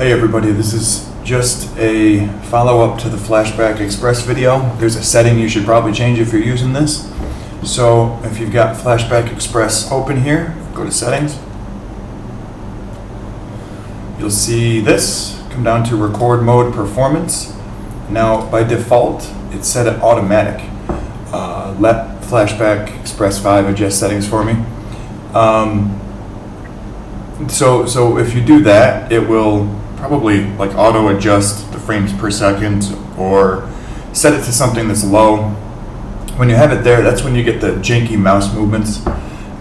Hey everybody, this is just a follow-up to the Flashback Express video. There's a setting you should probably change if you're using this. So if you've got Flashback Express open here, go to settings. You'll see this, come down to record mode performance. Now by default, it's set at automatic. Let Flashback Express 5 adjust settings for me. So if you do that, it will probably like auto adjust the frames per second or set it to something that's low. When you have it there, that's when you get the janky mouse movements.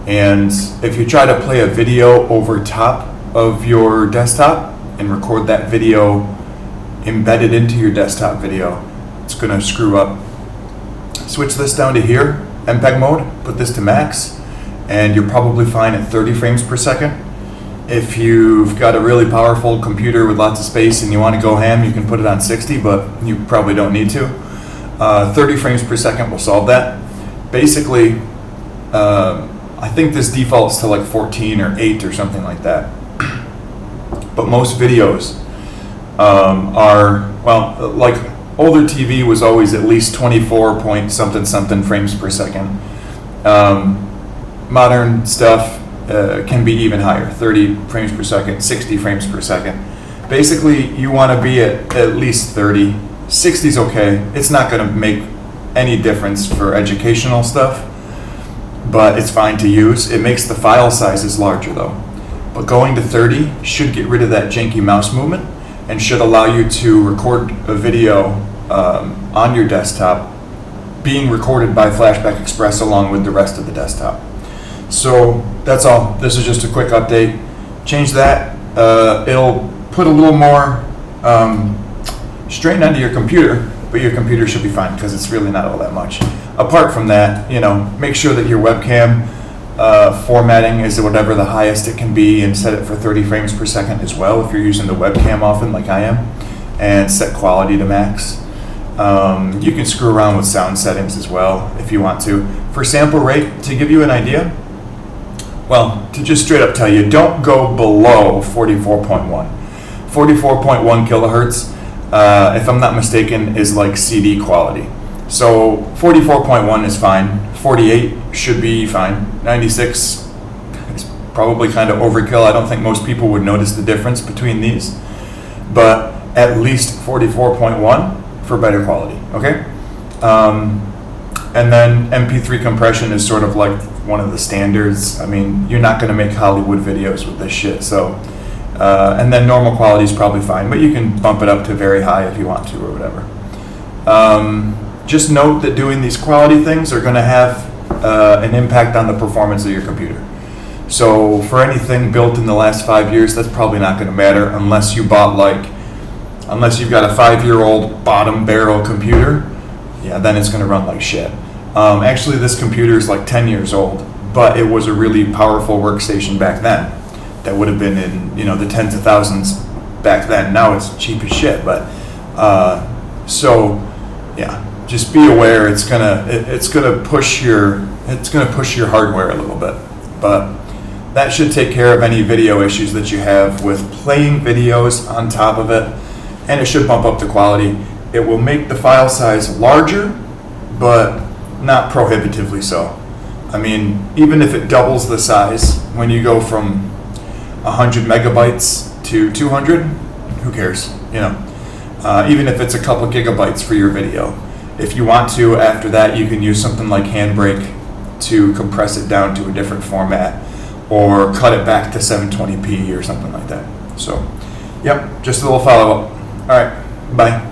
And if you try to play a video over top of your desktop and record that video embedded into your desktop video, it's going to screw up. Switch this down to here, mpeg mode, put this to max, and you're probably fine at 30 frames per second. If you've got a really powerful computer with lots of space and you want to go ham, you can put it on 60, but you probably don't need to. 30 frames per second will solve that. Basically, I think this defaults to like 14 or 8 or something like that. But most videos are, well, like older TV was always at least 24 point something something frames per second. Modern stuff can be even higher, 30 frames per second, 60 frames per second. Basically, you want to be at least 30. 60 is okay. It's not going to make any difference for educational stuff, but it's fine to use. It makes the file sizes larger though. But going to 30 should get rid of that janky mouse movement and should allow you to record a video on your desktop being recorded by Flashback Express along with the rest of the desktop. So that's all. This is just a quick update. Change that. It'll put a little more strain onto your computer, but your computer should be fine because it's really not all that much. Apart from that, make sure that your webcam formatting is whatever the highest it can be and set it for 30 frames per second as well if you're using the webcam often like I am, and set quality to max. You can screw around with sound settings as well if you want to. For sample rate, to give you an idea, well, to just straight up tell you, don't go below 44.1. 44.1 kilohertz, if I'm not mistaken, is like CD quality. So 44.1 is fine. 48 should be fine. 96 is probably kind of overkill. I don't think most people would notice the difference between these, but at least 44.1 for better quality, okay? And then MP3 compression is sort of like one of the standards. I mean, you're not going to make Hollywood videos with this shit, so. And then normal quality is probably fine, but you can bump it up to very high if you want to or whatever. Just note that doing these quality things are going to have an impact on the performance of your computer. So for anything built in the last 5 years, that's probably not going to matter unless you bought unless you've got a 5-year-old bottom barrel computer. Yeah, then it's going to run like shit. Actually, this computer is like 10 years old, but it was a really powerful workstation back then. That would have been in the tens of thousands back then. Now it's cheap as shit, but so yeah, just be aware it's gonna push your hardware a little bit, but that should take care of any video issues that you have with playing videos on top of it, and it should bump up the quality. It will make the file size larger, but not prohibitively so. I mean, even if it doubles the size, when you go from 100 megabytes to 200, who cares? Even if it's a couple gigabytes for your video. If you want to, after that, you can use something like Handbrake to compress it down to a different format or cut it back to 720p or something like that. So, yep, just a little follow-up. All right, bye.